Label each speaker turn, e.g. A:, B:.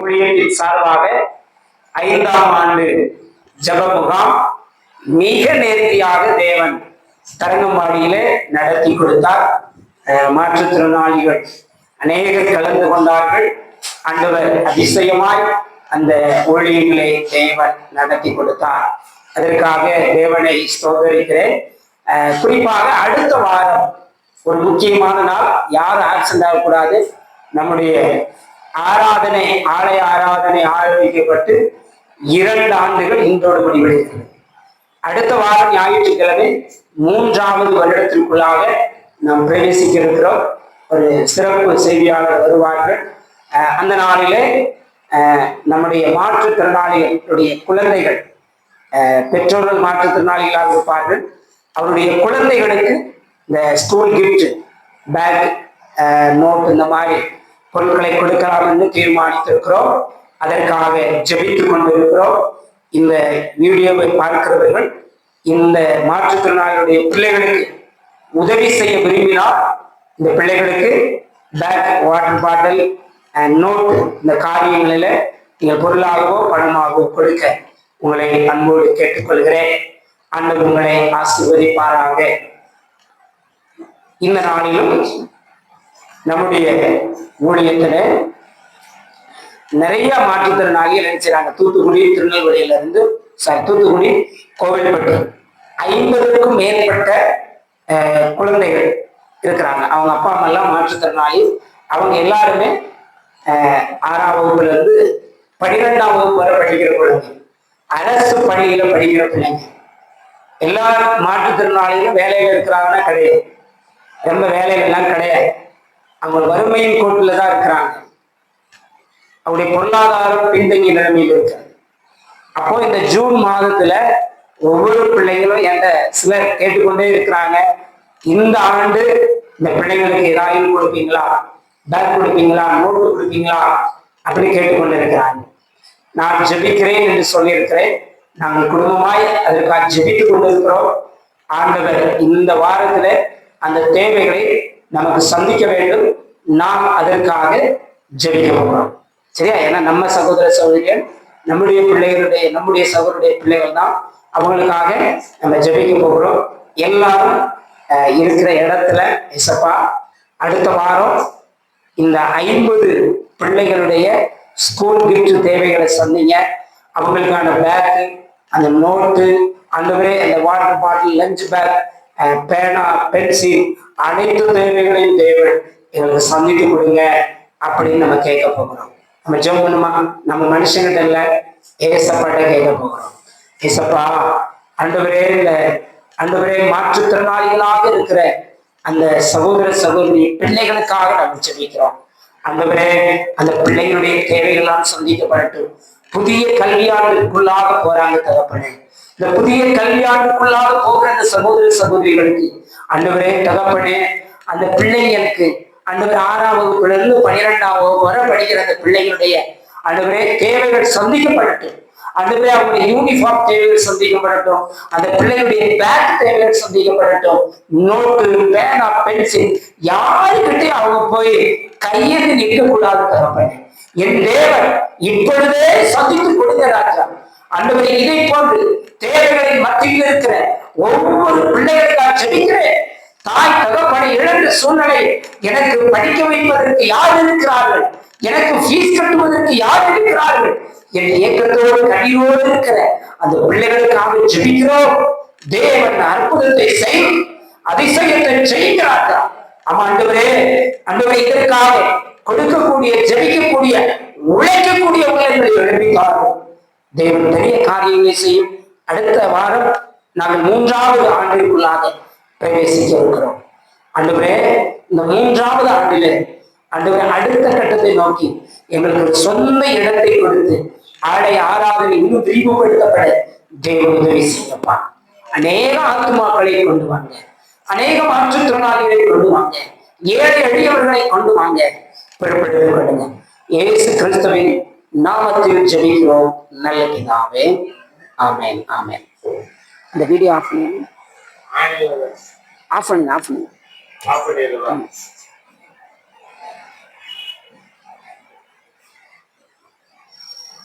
A: ஊழியத்தின் சார்பாக 5ஆம் ஆண்டு ஜப முகாம் மிக நேர்த்தியாக தேவன் தரங்கம்பாடியிலே நடத்தி கொடுத்தார். மாற்றுத்திறனாளிகள் அநேகர் கலந்து கொண்டார்கள். ஆண்டவர் அதிசயமாய் அந்த ஊழியர்களை தேவன் நடத்தி கொடுத்தார். அதற்காக தேவனை ஸ்தோத்தரிக்கிறேன். குறிப்பாக அடுத்த வாரம் ஒரு முக்கியமான நாள், யாரும் ஆக்சிடென்ட் ஆகக்கூடாது. நம்முடைய ஆராதனை, ஆலய ஆராதனை ஆரம்பிக்கப்பட்டு 2 ஆண்டுகள் இன்றோடு முடிவடைகிறது. அடுத்த வாரம் ஞாயிற்றுக்கிழமை 3வது வருடத்திற்குள்ளாக நாம் பிரவேசிக்க இருக்கிறோம். ஒரு சிறப்பு செய்தியாளர் வருவார்கள். அந்த நாளிலே நம்முடைய மாற்றுத்திறனாளிகளுடைய குழந்தைகள், பெற்றோர்கள் மாற்றுத்திறனாளிகளாக இருப்பார்கள். அவருடைய குழந்தைகளுக்கு இந்த ஸ்கூல் கிஃப்ட், பேக், நோட், இந்த மாதிரி பொருட்களை கொடுக்கலாம் என்று தீர்மானித்திருக்கிறோம். அதற்காக ஜெபித்துக் கொண்டிருக்கிறோம். இந்த வீடியோவை பார்க்கிறவர்கள் இந்த மாற்றுத்திறனாளிகளுடைய பிள்ளைகளுக்கு உதவி செய்ய விரும்பினால் இந்த பிள்ளைகளுக்கு பேக், வாட்டர் பாட்டில், நோட், இந்த காரியங்களில் நீங்கள் பொருளாகவோ பணமாகவோ கொடுக்க உங்களை அன்போடு கேட்டுக்கொள்கிறேன். ஆண்டவர் உங்களை ஆசீர்வதிப்பாராக. இந்த நாளிலும் நம்முடைய ஊழியத்துல நிறைய மாற்றுத்திறனாளிகள் நினைச்சாங்க. தூத்துக்குடி, திருநெல்வேலியில இருந்து தூத்துக்குடி, கோவில்பட்டு 50க்கும் மேற்பட்ட குழந்தைகள் இருக்கிறாங்க. அவங்க அப்பா அம்மா எல்லாம் மாற்றுத்திறனாளி. அவங்க எல்லாருமே 6ஆம் வகுப்புல இருந்து 12ஆம் வகுப்பு வரை படிக்கிற குழந்தை, அரசு பள்ளியில படிக்கிற பிள்ளைங்க. எல்லா மாற்றுத்திறனாளிகளும் வேலையில இருக்கிறாங்கன்னா கிடையாது. ரொம்ப வேலைகள் எல்லாம் கிடையாது. அவங்க வறுமையின் கோட்டில் தான் இருக்கிறாங்க. அவருடைய பொருளாதாரம் பின்தங்கிய நிலைமையில் இருக்கு. அப்போ இந்த ஜூன் மாதத்துல ஒவ்வொரு பிள்ளைகளும் என்ற சிலர் கேட்டுக்கொண்டே இருக்கிறாங்க, இந்த ஆண்டு இந்த பிள்ளைங்களுக்கு ஏதாவது கொடுப்பீங்களா, பேக் கொடுப்பீங்களா, நோட்டு கொடுப்பீங்களா அப்படி கேட்டுக்கொண்டு இருக்கிறாங்க. நான் ஜெபிக்கிறேன் என்று சொல்லியிருக்கிறேன். நாங்கள் குடும்பமாய் அதற்காக ஜெபித்துக் கொண்டிருக்கிறோம். ஆண்டவர் இந்த வாரத்துல அந்த தேவைகளை நமக்கு சந்திக்க வேண்டும். நாம் அதற்காக ஜெபிக்க போகிறோம். சரியா? ஏன்னா நம்ம சகோதர சகோதரிகள், நம்முடைய சகோதரருடைய பிள்ளைகள் தான். அவங்களுக்காக நம்ம ஜெபிக்க போகிறோம். எல்லாரும் இருக்கிற இடத்துல இசப்பா அடுத்த வாரம் இந்த 50 பிள்ளைகளுடைய ஸ்கூல் கிஃப்ட் தேவைகளை சொன்னீங்க. அவங்களுக்கான பேக்கு, அந்த நோட்டு, அந்த வாட்டர் பாட்டில், லஞ்ச் பேக், பேனா, பென்சில், அனைத்து தேவைகளையும் தேவன் எங்களுக்கு சந்தித்து கொடுங்க அப்படின்னு நம்ம கேட்க போகிறோம். நம்ம ஜெபம் பண்ணுமா? நம்ம மனுஷங்கிட்ட இல்ல, ஏசப்பாட்ட கேட்க போகிறோம். ஏசப்பா, ஆண்டவரே மாற்றுத்திறனாளிகளாக இருக்கிற அந்த சகோதர சகோதரி பிள்ளைகளுக்காக நம்ம ஜெபிக்கிறோம். ஆண்டவரே, அந்த பிள்ளைகளுடைய தேவைகள்லாம் சந்திக்கப்படட்டும். புதிய கல்வியாண்டுக்குள்ளாக போறாங்க தகப்பனே. இந்த புதிய கல்வியாண்டுக்குள்ளாக போகிற அந்த சகோதர சகோதரிகளுக்கு ஆண்டவரே தகப்பனே, அந்த பிள்ளைங்களுக்கு ஆண்டவர் 6ஆம் வகுப்புல இருந்து 12ஆம் வகுப்பு வரை படிக்கிற அந்த பிள்ளைகளுடைய ஆண்டவரே தேவைகள் சந்திக்கப்படட்டும். ஆண்டவரே, அவங்களுடைய யூனிஃபார்ம் தேவைகள் சந்திக்கப்படட்டும். அந்த பிள்ளைகளுடைய பேக் தேவைகள் சந்திக்கப்படட்டும். நோட்டு, பேனா, பென்சில் யாருக்கிட்டே அவங்க போய் கையெழுந்து நிற்க கூடாது தகப்பனே. என் தேவன் இப்பொழுதே சந்தித்து கொடுங்க ராஜா. ஆண்டவரே, இதை போன்று தேவைகளின் மத்தியில் இருக்கிற ஒவ்வொரு பிள்ளைகளை நான் ஜெபிக்கிறேன். தாய் தகப்பனை இழந்த சூழ்நிலை, எனக்கு படிக்க வைப்பதற்கு யார் இருக்கிறார்கள், எனக்கு ஃபீஸ் கட்டுவதற்கு யார் இருக்கிறார்கள் என் இயக்கத்தோடு கண்ணீரோடு இருக்கிற அந்த பிள்ளைகளுக்காக ஜெபிக்கிறோம். தேவன் அற்புதத்தை செய்யும், அதிசயத்தை செய்கிறார்கள். ஆமா ஆண்டவரே, இதற்காக கொடுக்கக்கூடிய, ஜெபிக்கக்கூடிய, உழைக்கக்கூடிய உள்ளங்களை எழுப்பித்தார்கள். தேவன் பெரிய காரியங்களை செய்யும். அடுத்த வாரம் நாங்கள் 3வது ஆண்டிற்குள்ளாக பிரவேசிக்க இருக்கிறோம். ஆண்டவரே, இந்த 3வது ஆண்டிலே ஆண்டவரே அடுத்த கட்டத்தை நோக்கி எங்களுக்கு ஒரு சொந்த இடத்தை கொடுத்து ஆலய ஆராதனை இன்னும் விரிவுபடுத்தப்பட தேவன் உதவி செய்யப்பா. அநேக ஆத்துமாக்களை கொண்டு வாங்க, அநேக மாற்றுத்திறனாளிகளை கொண்டு வாங்க, ஏழை எளியவர்களை கொண்டு வாங்க, புறப்பட்டு விடுங்க. இயேசு கிறிஸ்துவின் நாமத்தில் ஜெபிக்கிறோம் நல்ல பிதாவே. ஆமென், ஆமென். இந்த வீடியோ ஆஃப் பண்ணுங்க.